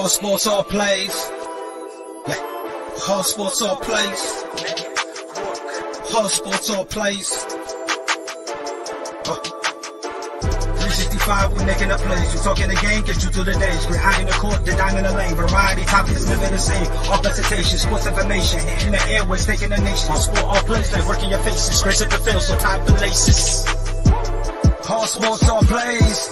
All sports, all plays. Yeah. All sports, all plays. All sports, all plays. 365, we making up plays. You talking the game, get you through the days. We're high in the court, the dime in the lane. Variety topics, living the same. All presentation, sports information. Hitting the airways, taking the nation. All sport, all plays, like working your faces. Grace at the field, so tie the laces. All sports, all plays.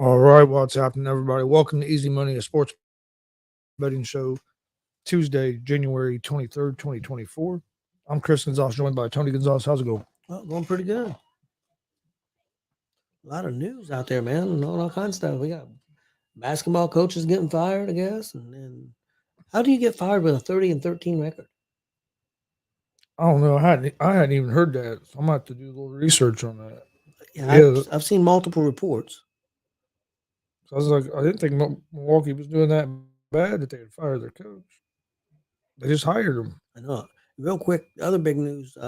All right, what's happening, everybody? Welcome to Easy Money, a sports betting show, Tuesday, January 23rd, 2024. I'm Chris Gonzalez, joined by Tony Gonzalez. How's it going? Well, going pretty good. A lot of news out there, man, and all kinds of stuff. We got basketball coaches getting fired, I guess. And then how do you get fired with a 30-13 record? I don't know. I hadn't even heard that. So I'm going to have to do a little research on that. Yeah. I've seen multiple reports. I was like, I didn't think Milwaukee was doing that bad that they had fired their coach. They just hired him. I know. Real quick, other big news.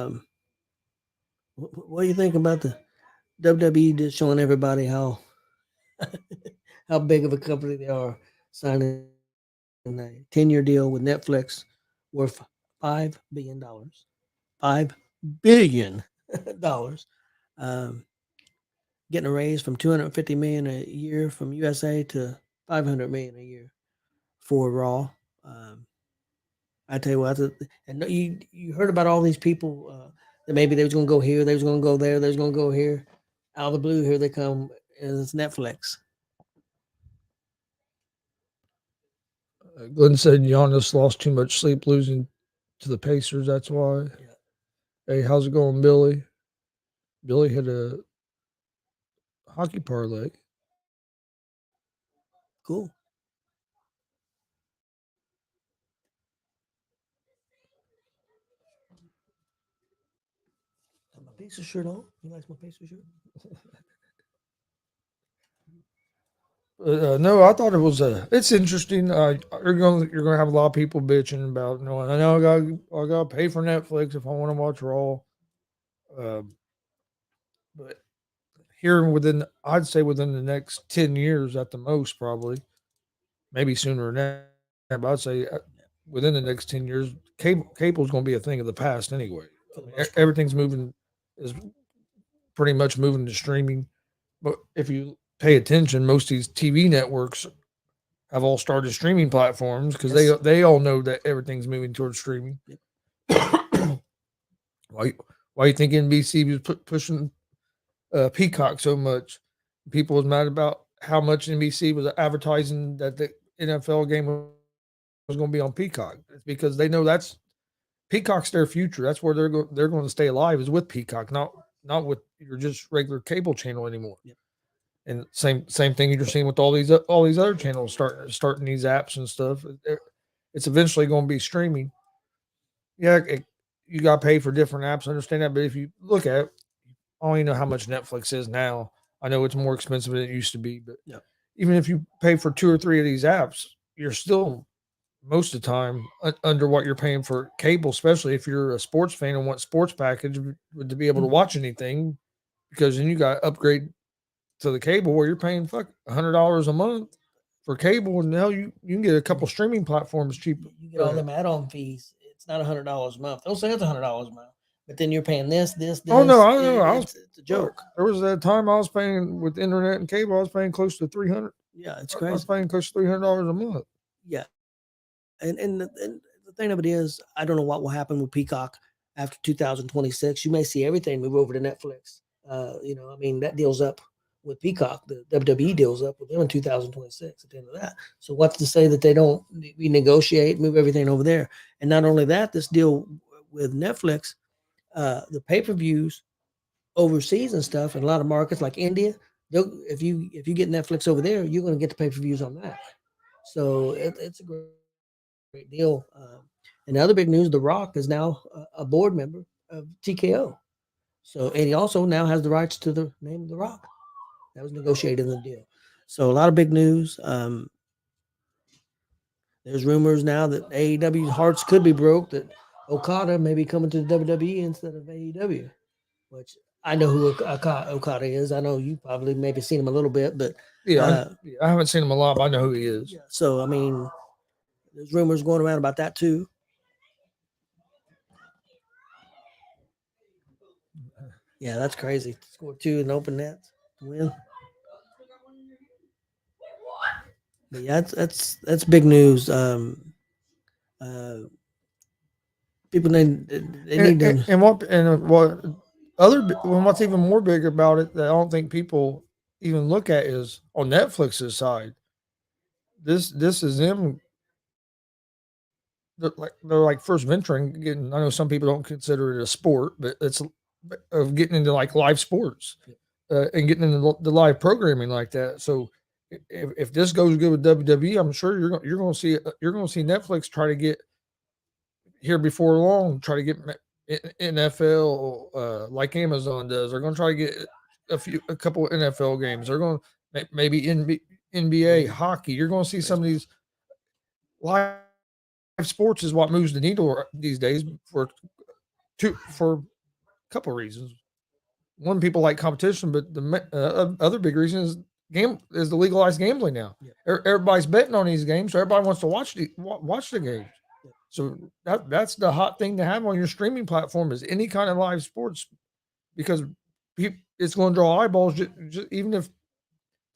What do you think about the WWE just showing everybody how how big of a company they are, signing a 10-year deal with Netflix worth $5 billion. $5 billion. Getting a raise from $250 million a year from USA to $500 million a year for Raw. I tell you what, and you heard about all these people that maybe they was going to go here, they was going to go there, they was going to go here. Out of the blue, here they come, and it's Netflix. Glenn said Giannis lost too much sleep losing to the Pacers. That's why. Yeah. Hey, how's it going, Billy? Billy had a hockey parlay. Cool. Got my Pacer shirt on. You like my Pacer shirt? No, I thought it was it's interesting. You're gonna have a lot of people bitching about. No, I know I gotta pay for Netflix if I want to watch Raw. But here I'd say within the next 10 years at the most, probably, maybe sooner than that. But I'd say within the next 10 years, cable's going to be a thing of the past anyway. I mean, everything's is pretty much moving to streaming. But if you pay attention, most of these TV networks have all started streaming platforms because they all know that everything's moving towards streaming. Yep. Why you think NBC was pushing Peacock so much? People was mad about how much NBC was advertising that the NFL game was going to be on Peacock. It's because they know Peacock's their future. That's where they're going to stay alive, is with Peacock, not with your just regular cable channel anymore. Yep. And same thing you're seeing with all these other channels starting these apps and stuff. It's eventually going to be streaming. Yeah, you got to pay for different apps. I understand that, but if you look at it, I don't even know how much Netflix is now. I know it's more expensive than it used to be, but even if you pay for 2 or 3 of these apps, you're still most of the time under what you're paying for cable, especially if you're a sports fan and want sports package to be able to watch anything, because then you got to upgrade to the cable where you're paying $100 a month. for cable, and now you can get a couple streaming platforms cheap. You get all them add-on fees. It's not $100 a month. They'll say it's $100 a month, but then you're paying this. Oh no, I know. It's a joke. There was that time I was paying with internet and cable. I was paying close to $300. Yeah, it's I crazy. was paying close to $300 a month. Yeah, and the thing of it is, I don't know what will happen with Peacock after 2026. You may see everything move over to Netflix. You know, I mean, that deal's up with Peacock. The WWE deal's up with them in 2026 at the end of that. So what's to say that they don't renegotiate, move everything over there? And not only that, this deal with Netflix, the pay-per-views overseas and stuff in a lot of markets like India, if you get Netflix over there, you're going to get the pay-per-views on that. So it's a great deal. And the other big news, The Rock is now a board member of TKO. So, and he also now has the rights to the name of The Rock. That was negotiated in the deal. So a lot of big news. There's rumors now that AEW's hearts could be broke, that Okada may be coming to the WWE instead of AEW, which I know who Okada is. I know you probably maybe seen him a little bit, but I haven't seen him a lot, but I know who he is. Yeah, so, I mean, there's rumors going around about that too. Yeah, that's crazy. Score 2 in open nets to win. But yeah, that's big news. People need to. And what's even more big about it that I don't think people even look at is on Netflix's side. This is them. They're like first venturing. Getting, I know some people don't consider it a sport, but it's of getting into like live sports and getting into the live programming like that. So if this goes good with WWE, I'm sure you're going to see Netflix try to get here before long. Try to get NFL like Amazon does. They're going to try to get a couple of NFL games. They're going to maybe NBA hockey. You're going to see some of these live sports is what moves the needle these days for a couple of reasons. One, people like competition, but the other big reason is the legalized gambling now. Yeah. Everybody's betting on these games, so everybody wants to watch the games. Yeah. So that's the hot thing to have on your streaming platform is any kind of live sports, because it's going to draw eyeballs, just even if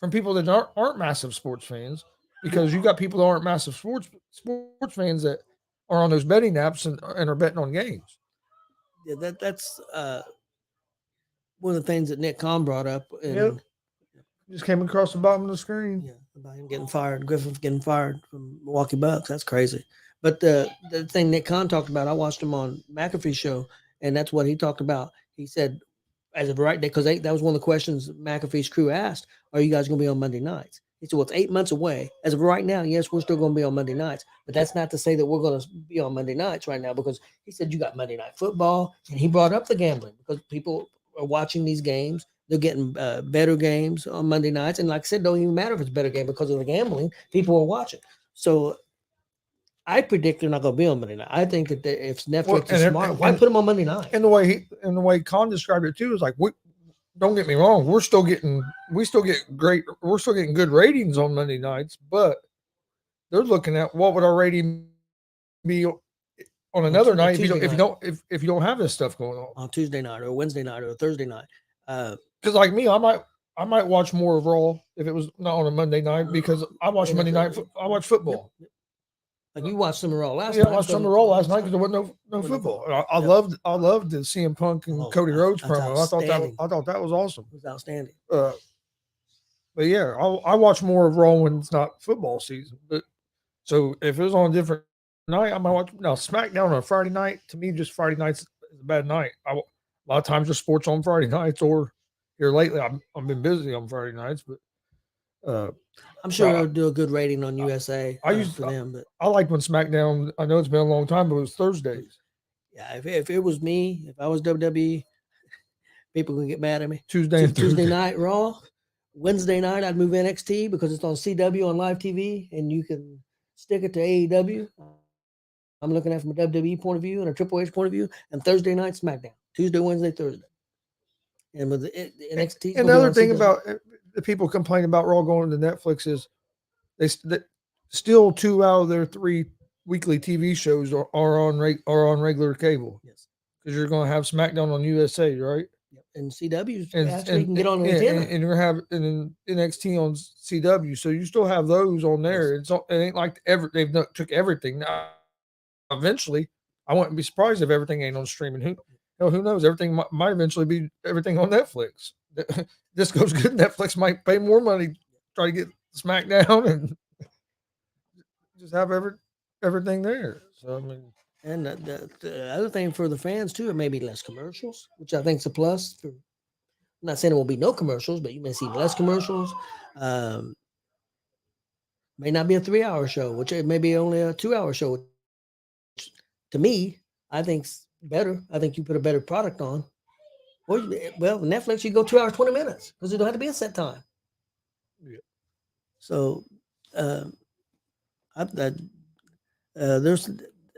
from people that aren't massive sports fans, because you got people that aren't massive sports fans that are on those betting apps and are betting on games. Yeah, that's one of the things that Nick Khan brought up. Yep. Just came across the bottom of the screen. Yeah, about him getting fired, Griffin getting fired from Milwaukee Bucks. That's crazy. But the thing Nick Khan talked about, I watched him on McAfee's show, and that's what he talked about. He said, as of right now, because that was one of the questions McAfee's crew asked, are you guys going to be on Monday nights? He said, well, it's 8 months away. As of right now, yes, we're still going to be on Monday nights. But that's not to say that we're going to be on Monday nights right now, because he said you got Monday Night Football, and he brought up the gambling because people are watching these games. They're getting better games on Monday nights. And like I said, don't even matter if it's a better game because of the gambling. People are watching. So I predict they're not going to be on Monday night. I think that if Netflix is smart, why put them on Monday night? And the way Khan described it too is like, don't get me wrong, we're still getting good ratings on Monday nights, but they're looking at what would our rating be on another night if you don't have this stuff going on Tuesday night or Wednesday night or Thursday night. Because like me, I might watch more of Raw if it was not on a Monday night, because I watch Monday night. I watch football. Yep. Like you watched some of Raw last night. I watched some of Raw last night because there wasn't no football. I loved the CM Punk and Cody Rhodes promo. I thought that was awesome. It was outstanding. But yeah, I watch more of Raw when it's not football season. But so if it was on a different night, I might watch. Now SmackDown on a Friday night, to me, just Friday nights is a bad night. A lot of times there's sports on Friday nights, or here lately I've been busy on Friday nights, but I'm sure it'll do a good rating on USA. For them, but I like when SmackDown. I know it's been a long time, but it was Thursdays. Yeah, if it was me, if I was WWE, people can get mad at me. Tuesday night Raw, Wednesday night I'd move NXT because it's on CW on live TV, and you can stick it to AEW. I'm looking at it from a WWE point of view and a Triple H point of view, and Thursday night SmackDown, Tuesday, Wednesday, Thursday. And with the NXT. And the other thing about the people complaining about Raw going to Netflix is still 2 out of their 3 weekly TV shows are on regular cable Yes. because you're going to have SmackDown on USA, right? And CW And actually can get on an yeah, antenna. and you're gonna have and then NXT on CW, so you still have those on there. It ain't like they've took everything. Now, eventually, I wouldn't be surprised if everything ain't on streaming. Who knows? Everything might eventually be everything on Netflix. This goes good. Netflix might pay more money try to get SmackDown and just have everything there. So I mean, And the other thing for the fans too, it may be less commercials, which I think is a plus. I'm not saying it won't be no commercials, but you may see less commercials. May not be a 3-hour show, which it may be only a 2-hour show. Which, to me, I think's better. I think you put a better product on. Well, Netflix, you go 2 hours 20 minutes because it don't have to be a set time. Yeah. So, there's.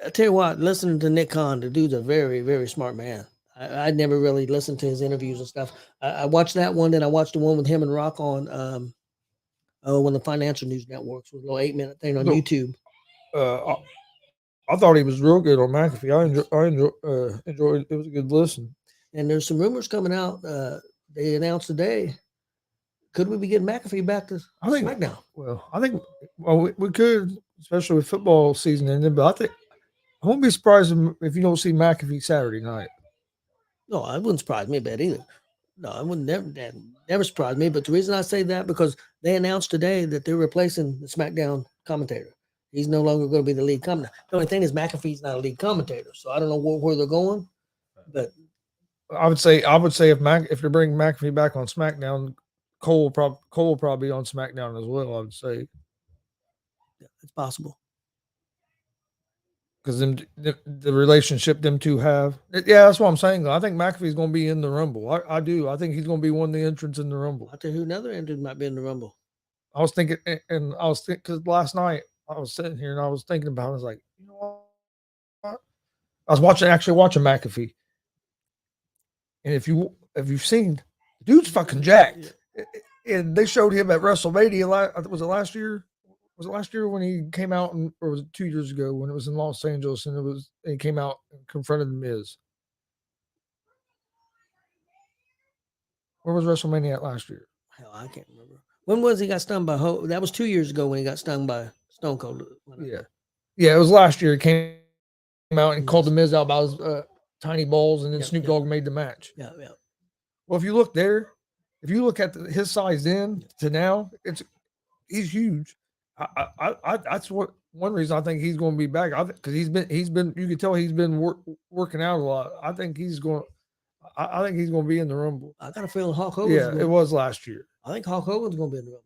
I tell you what, listening to Nick Khan, the dude's a very, very smart man. I never really listened to his interviews and stuff. I watched that one, then I watched the one with him and Rock on one of the financial news networks with a little 8-minute thing on YouTube. I thought he was real good on McAfee. I enjoyed it. It was a good listen. And there's some rumors coming out. They announced today. Could we be getting McAfee back to SmackDown? I think we could, especially with football season ending. But I won't be surprised if you don't see McAfee Saturday night. No, it wouldn't surprise me a bit either. No, it wouldn't never surprise me. But the reason I say that because they announced today that they're replacing the SmackDown commentator. He's no longer going to be the lead commentator. The only thing is McAfee's not a lead commentator, so I don't know where they're going. But I would say if they're bringing McAfee back on SmackDown, Cole will probably be on SmackDown as well. I would say. Yeah, it's possible. Because the relationship them two have. Yeah, that's what I'm saying. I think McAfee's going to be in the Rumble. I do. I think he's going to be one of the entrants in the Rumble. I'll tell you who another entrant might be in the Rumble. I was thinking, because last night I was sitting here and I was thinking about it. I was like, you know what? I was actually watching McAfee. And if you've seen, the dude's fucking jacked. And they showed him at WrestleMania. Was it last year? Was it last year when he came out, or was it 2 years ago when it was in Los Angeles and he came out and confronted The Miz? Where was WrestleMania at last year? Hell, I can't remember. When was he got stung by Hogan? That was 2 years ago when he got stung by Stone Cold. Yeah, it was last year. He came out and called The Miz out about his tiny balls, and then Snoop Dogg made the match. Yeah. Well, if you look there, if you look at his size then to now, he's huge. That's one reason I think he's going to be back. Because he's been. You can tell he's been working out a lot. I think he's going to be in the Rumble. I got a feeling Hulk Hogan. Yeah, it was last year. I think Hulk Hogan's going to be in the Rumble.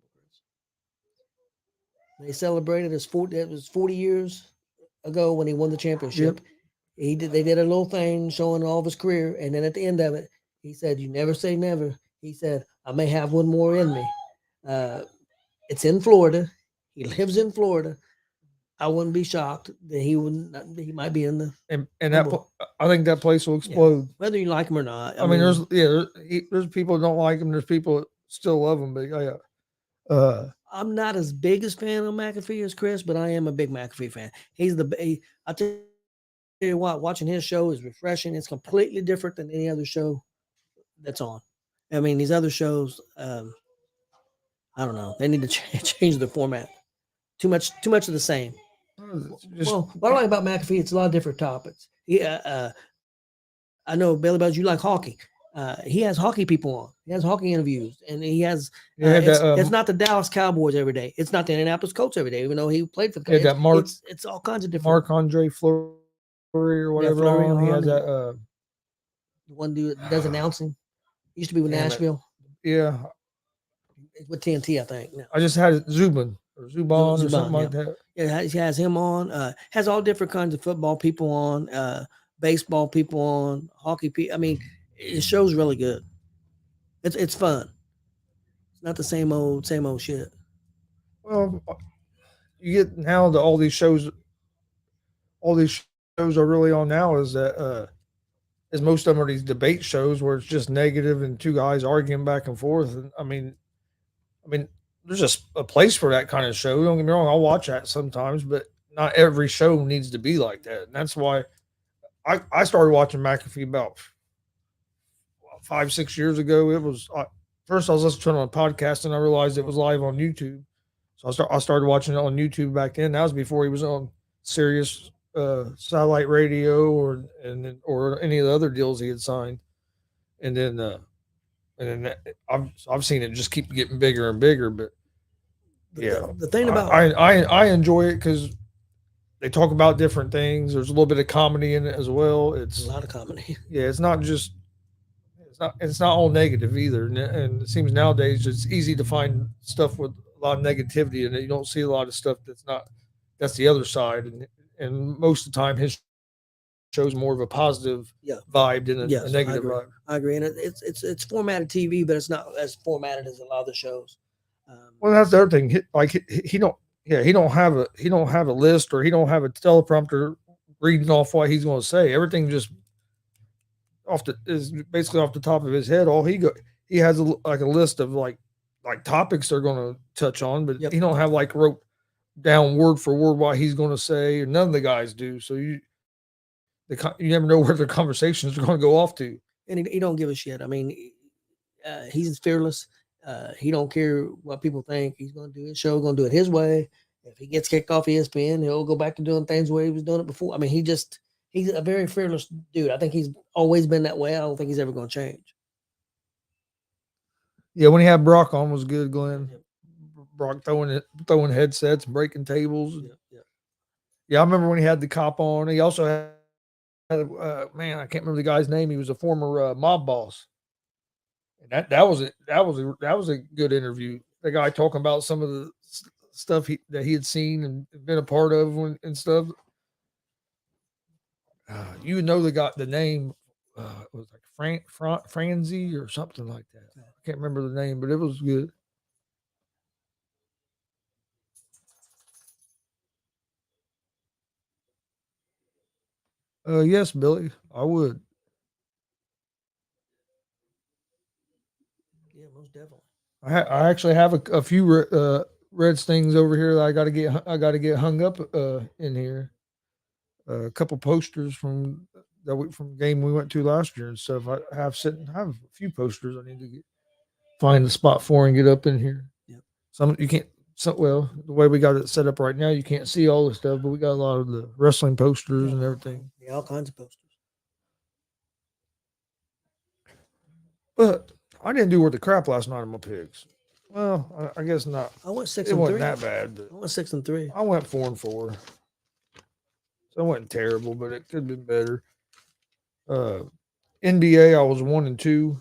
They celebrated his 40 years ago when he won the championship. Yep. They did a little thing showing all of his career, and then at the end of it, he said, "You never say never." He said, "I may have one more in me." It's in Florida. He lives in Florida. I wouldn't be shocked that he might be in the and that I think that place will explode. Yeah. Whether you like him or not. I mean, there's people that don't like him. There's people that still love him, but yeah. I'm not as big as fan of McAfee as Chris, but I am a big McAfee fan. I tell you what, watching his show is refreshing. It's completely different than any other show that's on. I mean, these other shows, I don't know. They need to change the format. Too much of the same. What I like about McAfee, it's a lot of different topics. I know, Billy Buzz, you like hockey. He has hockey people on. He has hockey interviews, and he has. It's not the Dallas Cowboys every day. It's not the Indianapolis Colts every day, even though he played for the Colts. It's all kinds of different. Marc-Andre Fleury or whatever. He has that. One dude that does announcing. He used to be with Nashville. Yeah. With TNT, I think. No. I just had Zubin or something like that. Yeah, he has him on. Has all different kinds of football people on, baseball people on, hockey people. I mean, his show's really good. It's fun. It's not the same old shit. Well, you get now that all these shows are really on now is that as most of them are these debate shows where it's just negative and two guys arguing back and forth. And I mean, there's just a place for that kind of show. Don't get me wrong, I'll watch that sometimes, but not every show needs to be like that. And that's why I started watching McAfee about 5, 6 years ago. It was first I was listening to it on a podcast, and I realized it was live on YouTube. So I started watching it on YouTube back then. That was before he was on Sirius satellite radio or any of the other deals he had signed. And then I've seen it just keep getting bigger and bigger. But yeah, The thing about I enjoy it because they talk about different things. There's a little bit of comedy in it as well. It's a lot of comedy. yeah, it's not all negative either. And it seems nowadays it's easy to find stuff with a lot of negativity in it. You don't see a lot of stuff that's the other side. And most of the time his show's more of a positive vibe than a negative vibe. I agree. And it's formatted TV, but it's not as formatted as a lot of the shows. Well, that's the other thing. He don't have a list, or he don't have a teleprompter reading off what he's going to say. Everything just is basically off the top of his head. He has a list of like topics they're going to touch on, but he don't have wrote down word for word what he's going to say. And none of the guys do. So you never know where the conversations are going to go off to. And he don't give a shit. I mean, he's fearless. He don't care what people think. He's going to do his show, going to do it his way. If he gets kicked off ESPN, he'll go back to doing things the way he was doing it before. I mean, he's a very fearless dude. I think he's always been that way. I don't think he's ever going to change. Yeah, when he had Brock on was good, Glenn. Yep. Brock throwing headsets, breaking tables. Yep. Yeah, I remember when he had the cop on. He also had man, I can't remember the guy's name. He was a former mob boss. And that was a good interview. The guy talking about some of the stuff that he had seen and been a part of and stuff. You know, the name it was like Franzi or something like that. I can't remember the name, but it was good. Yes, Billy, I would. Yeah, most definitely. I actually have a few Reds things over here that I got to get hung up in here. A couple posters from the game we went to last year and stuff. I have a few posters I need to find the spot for and get up in here. Yep. The way we got it set up right now, you can't see all the stuff, but we got a lot of the wrestling posters and everything. Yeah, all kinds of posters. But I didn't do worth the crap last night on my picks. Well, I guess not. I went 6-3. It wasn't that bad. I went 6-3. I went 4-4. So it wasn't terrible, but it could have been better. NBA, I was 1-2.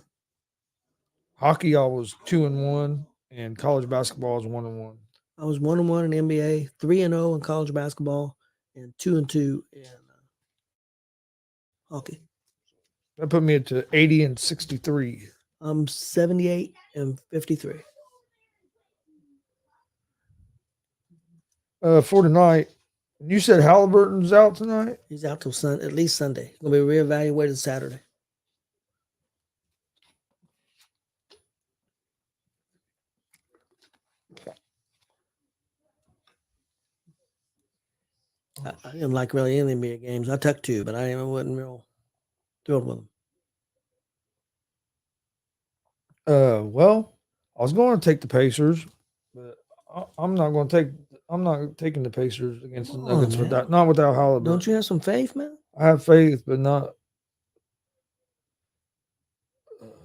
Hockey, I was 2-1, and college basketball, I was 1-1. I was 1-1 in NBA, 3-0 in college basketball, and 2-2 in hockey. That put me to 80-63. I'm 78-53. For tonight, you said Halliburton's out tonight? He's out till at least Sunday. He's going to be reevaluated Saturday. I didn't like really any NBA games. I took 2, but I wasn't real thrilled with them. Well, I was going to take the Pacers, but I'm not taking the Pacers against the Nuggets not without Halliburton. Don't you have some faith, man? I have faith, but not. What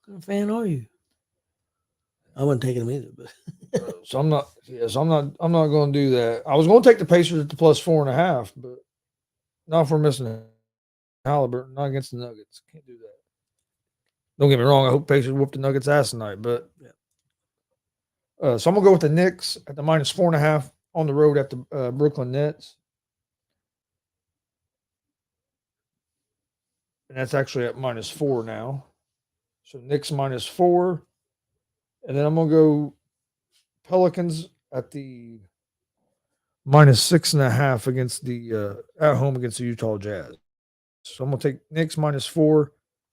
kind of fan are you? I wasn't taking them either, but so I'm not. Yes, I'm not going to do that. I was going to take the Pacers at the +4.5, but not if we're missing Halliburton. Not against the Nuggets. Can't do that. Don't get me wrong. I hope Pacers whoop the Nuggets' ass tonight, but so I'm gonna go with the Knicks at the -4.5 on the road at the Brooklyn Nets, and that's actually at -4 now. So Knicks -4, and then I'm gonna go Pelicans at the -6.5 against the at home against the Utah Jazz. So I'm gonna take Knicks -4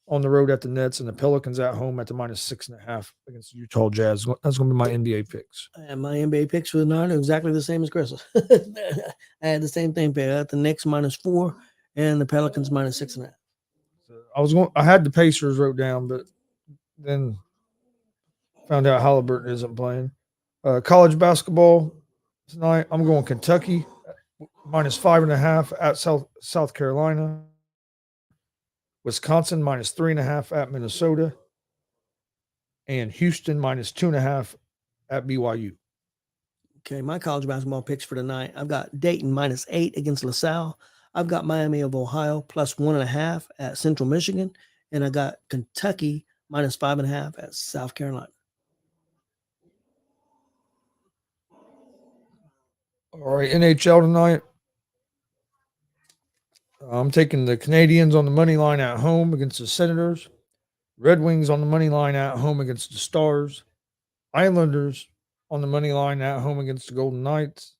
on the road at the Nets, and the Pelicans at home at the -6.5 against the Utah Jazz. That's going to be my NBA picks. And my NBA picks for the night are exactly the same as Chris's. I had the same thing pick. I got the Knicks -4 and the Pelicans -6.5. I had the Pacers wrote down, but then found out Halliburton isn't playing. College basketball tonight, I'm going Kentucky -5.5 at South Carolina. Wisconsin -3.5 at Minnesota. And Houston -2.5 at BYU. Okay, my college basketball picks for tonight. I've got Dayton -8 against LaSalle. I've got Miami of Ohio +1.5 at Central Michigan. And I got Kentucky -5.5 at South Carolina. All right, NHL tonight. I'm taking the Canadians on the money line at home against the Senators. Red Wings on the money line at home against the Stars. Islanders on the money line at home against the Golden Knights.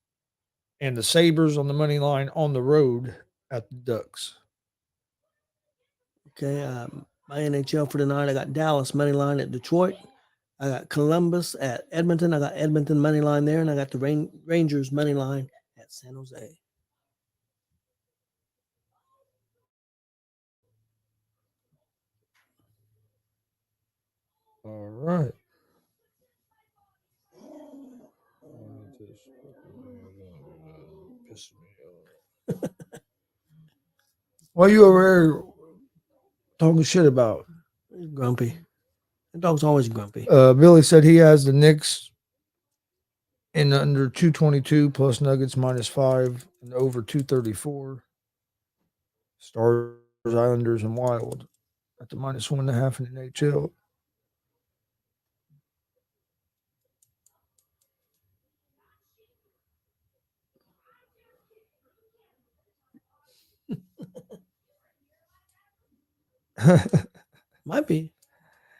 And the Sabres on the money line on the road at the Ducks. Okay, my NHL for tonight, I got Dallas money line at Detroit. I got Columbus at Edmonton. I got Edmonton money line there, and I got the Rangers money line at San Jose. All right. What are you over there talking shit about? He's grumpy. The dog's always grumpy. Billy said he has the Knicks in under 222 plus Nuggets -5 and over 234. Stars, Islanders, and Wild at the -1.5 in the NHL. Might be.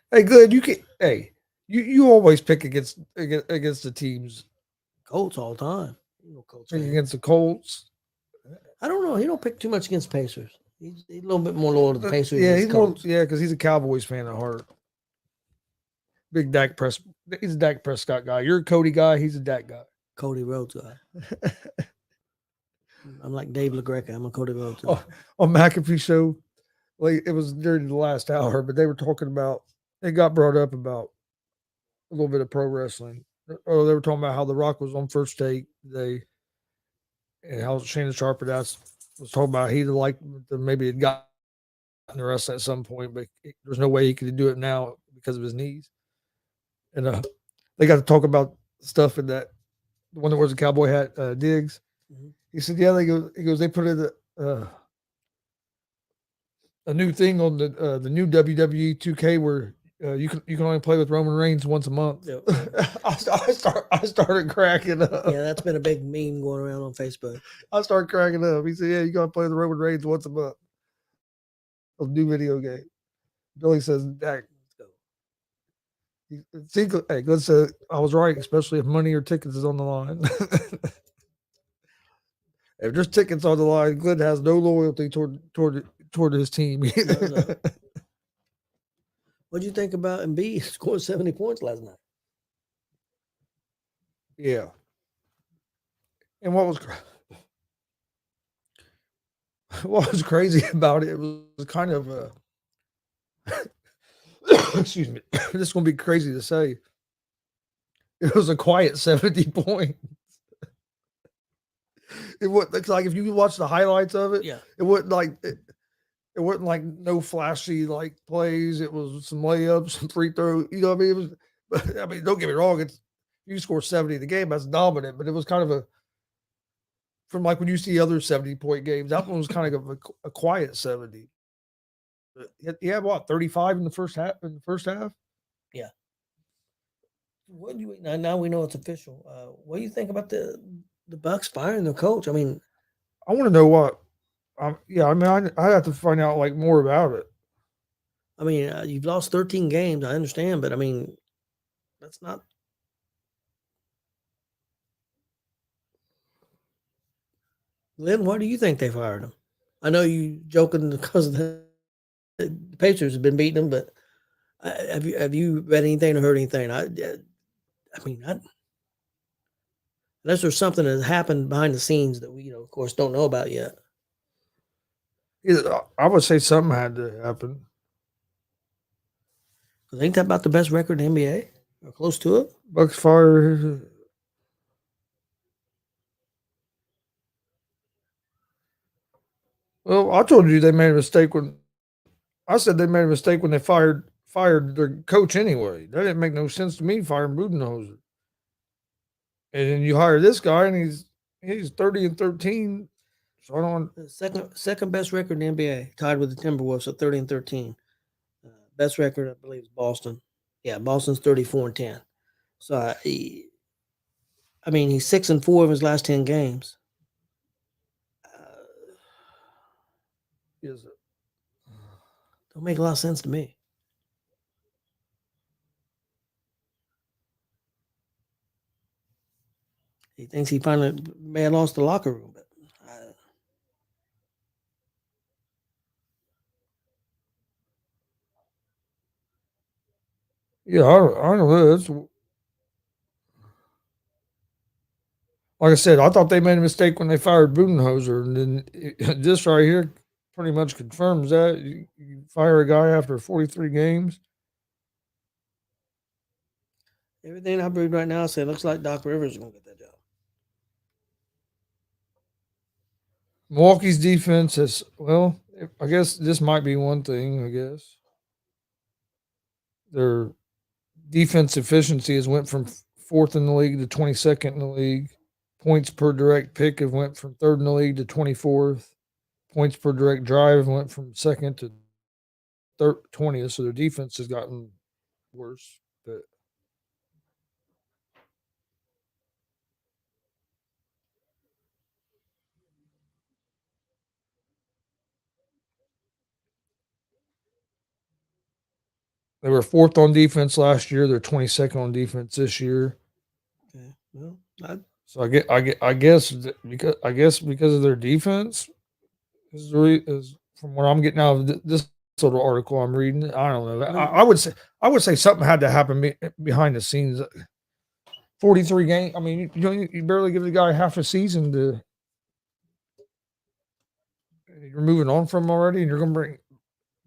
Hey, good. You can. Hey, you always pick against the teams. Colts all the time. You know, Colts Pick fan. against the Colts. I don't know. He don't pick too much against Pacers. He's a little bit more loyal to the Pacers. Yeah, than he's more. Colts. Yeah, because he's a Cowboys fan at heart. Big Dak Press. He's a Dak Prescott guy. You're a Cody guy. He's a Dak guy. Cody Rhodes guy. I'm like Dave LaGreca. I'm a Cody Rhodes guy. On McAfee show, like it was during the last hour, but they were talking about. It got brought up about a little bit of pro wrestling. Oh, they were talking about how The Rock was on First Take today, and how Shannon Sharp was talking about he'd like maybe had gotten the wrestling at some point, but there's no way he could do it now because of his knees. And they got to talk about stuff in that the one that wears a cowboy hat, Diggs. Mhm. He said, "Yeah." They put it a new thing on the new WWE 2K where you can only play with Roman Reigns once a month. Yep. I started cracking up. Yeah, that's been a big meme going around on Facebook. I started cracking up. He said, "Yeah, you gotta play with Roman Reigns once a month." A new video game. Billy says, "Dak, hey, good said I was right, especially if money or tickets is on the line." If there's tickets on the line, Glenn has no loyalty toward his team either. What do you think about Embiid scoring 70 points last night? Yeah. And what was crazy about it was kind of excuse me. This is going to be crazy to say. It was a quiet 70 points. It wasn't like if you watch the highlights of it, Yeah. it wasn't like it wasn't like no flashy like plays. It was some layups, some free throws. You know what I mean? I mean, don't get me wrong. It's you score 70 in the game, that's dominant. But it was kind of from like when you see other 70-point games. That one was kind of a quiet 70. He had what 35 in the first half. Yeah. What do you now we know it's official. What do you think about the Bucks firing their coach? I mean, I want to know what. Yeah, I mean, I have to find out like more about it. I mean, you've lost 13 games. I understand, but I mean, that's not. Lynn, why do you think they fired him? I know you joking because of the The Pacers have been beating them, but have you read anything or heard anything? I mean, unless there's something that happened behind the scenes that we, of course, don't know about yet. I would say something had to happen. Because ain't that about the best record in the NBA or close to it? Bucks fire. Well, I told you they made a mistake when I said they made a mistake when they fired their coach anyway. That didn't make no sense to me, firing Budenholzer. And then you hire this guy, and he's 30-13. So I don't. The second best record in the NBA, tied with the Timberwolves at 30-13. Best record, I believe, is Boston. Yeah, Boston's 34-10. So I mean, he's 6-4 of his last 10 games. Is it? Don't make a lot of sense to me. He thinks he finally may have lost the locker room, but Yeah, I don't know. It's, like I said, I thought they made a mistake when they fired Budenholzer, and then this right here pretty much confirms that. You fire a guy after 43 games. everything I read right now says it looks like Doc Rivers is going to get that job. Milwaukee's defense is, well, I guess this might be one thing, I guess. Their defense efficiency has went from 4th in the league to 22nd in the league. Points per direct pick have went from 3rd in the league to 24th. Points per direct drive went from 2nd to 20th. So their defense has gotten worse. But they were 4th on defense last year. They're 22nd on defense this year. Okay. Well, So I guess because of their defense is from what I'm getting out of this little article I'm reading. I don't know. I would say something had to happen behind the scenes. 43 games. I mean, you barely give the guy half a season to. You're moving on from him already, and you're going to bring.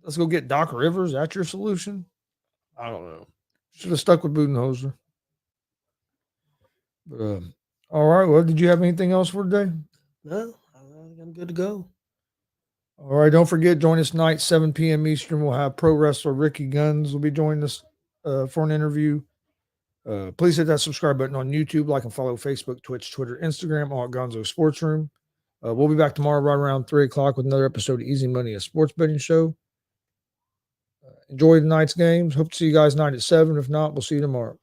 Let's go get Doc Rivers. That's your solution? I don't know. Should have stuck with Budenholzer. But, all right. Well, did you have anything else for today? no, I think I'm good to go. All right. Don't forget, join us tonight, 7 p.m. Eastern. We'll have pro wrestler Ricky Guns will be joining us for an interview. Please hit that subscribe button on YouTube. Like and follow Facebook, Twitch, Twitter, Instagram, all at Gonzo Sports Room. We'll be back tomorrow right around 3 o'clock with another episode of Easy Money, a sports betting show. Enjoy tonight's games. Hope to see you guys tonight at 7. If not, we'll see you tomorrow.